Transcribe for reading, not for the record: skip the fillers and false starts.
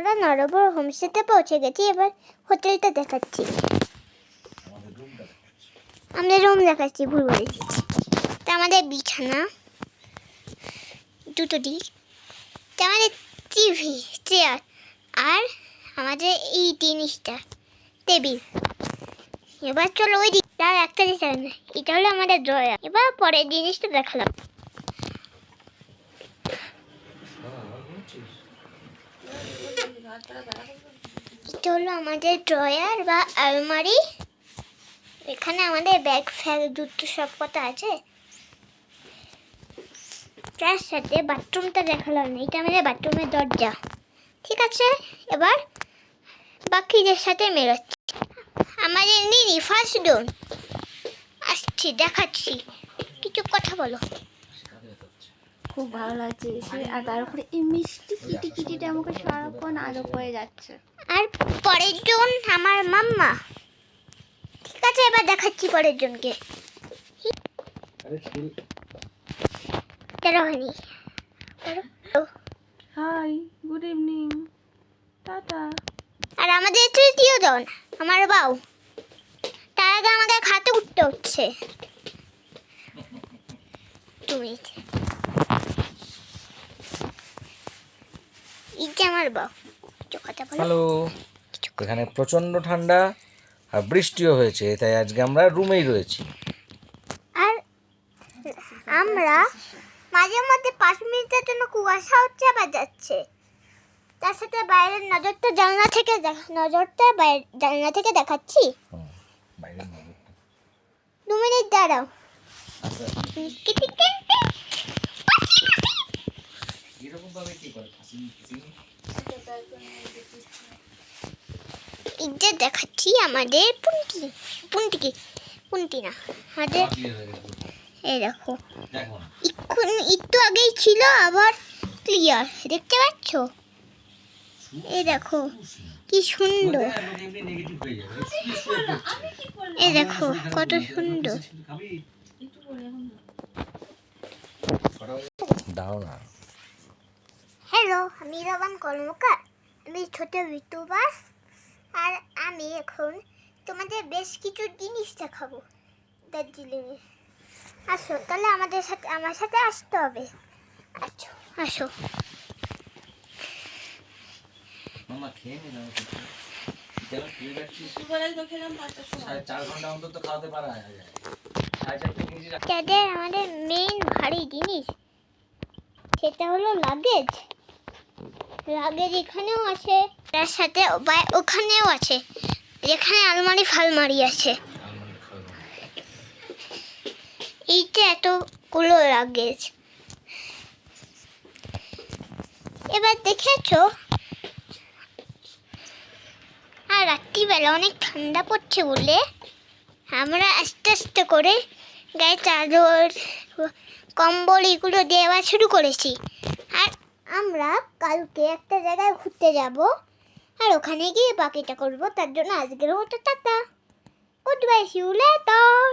আমরা নরবর হোমস্টেতে পৌঁছে গেছি। এবার হোটেলটা দেখাচ্ছি, আমাদের রুম দেখাচ্ছি, ভুল বলেছি। তা আমাদের বিছানা দুটো দিক, তা আমাদের টিভি, চেয়ার, আর আমাদের এই জিনিসটা টেবিল। এবার চলো ওই দিকটা একটা জিনিস, এটা হলো আমাদের ড্রয়ার। এবার পরের জিনিসটা দেখালাম, এটা হলো আমাদের ড্রয়ার বা আলমারি। এখানে আমাদের ব্যাগ ফ্যাগ জুতো সব কটা আছে। তার সাথে বাথরুমটা দেখালাম না, এটা আমাদের বাথরুমের দরজা। ঠিক আছে, এবার বাকিদের সাথে মেলাচ্ছি। আমাদের নিনি ফার্স্ট ডোন আসছি, দেখাচ্ছি, কিছু কথা বলো। খুব ভালো লাগছে এসে, আর তার উপরে এই মিষ্টি কিটি কিটিটা আমাকে সারাক্ষণ আদর করে যাচ্ছে। আর পরের জন আমার মাম্মা। ঠিক আছে, এবার দেখাচ্ছি পরের জনকে। Rohini, hi, good evening, tata. আর আমাদের তৃতীয় জন আমার বাউ। তার আগে আমাকে খাতে উঠতে হচ্ছে। তুমি এই যে আমার বাউ, কথা বলো। হ্যালো, এখানে প্রচণ্ড ঠান্ডা আর বৃষ্টিও হয়েছে, তাই আজকে আমরা রুমেই রয়েছি। আর আমরা মাঝে মধ্যে 5 মিনিটের জন্য কুয়াশা হচ্ছে আবার যাচ্ছে। তার সাথে বাইরের নজরটা জানলা থেকে জানলা থেকে দেখাচ্ছি। বাইরের নজরটা 2 মিনিট দাঁড়াও। এরকম ভাবে কি করে এই যে দেখাচ্ছি আমাদের পুন্টি না আমাদের, এই দেখো একটু আগেই ছিল আবার ক্লিয়ার, দেখতে পাচ্ছ? এই দেখো কি সুন্দর, এই দেখো কত সুন্দর। দাও না। হ্যালো, আমি রবান কর্মকার, আমি ছোট ইউটিউবার। আর আমি এখন তোমাদের বেশ কিছু জিনিস দেখাবো দার্জিলিংয়ে। আসো তাহলে আমার সাথে আসতে হবে। আচ্ছা আসো। মামা খেয়ে নি না, তাদের আমাদের মেইন ভারী জিনিস সেটা হলো লাগেজ। এখানেও আছে, তার সাথে ওখানেও আছে, যেখানে আলমারি ফালমারি আছে। এইটা এতগুলো লাগেজ। এবার দেখেছো, আর রাত্রিবেলা অনেক ঠান্ডা পড়ছে বলে আমরা আস্তে আস্তে করে গায়ে চাদর কম্বল এগুলো দেওয়া শুরু করেছি। আর আমরা কালকে একটা জায়গায় ঘুরতে যাব, আর ওখানে গিয়ে বাকিটা করবো। তার জন্য আজকের মতো tata, good bye, see you letter.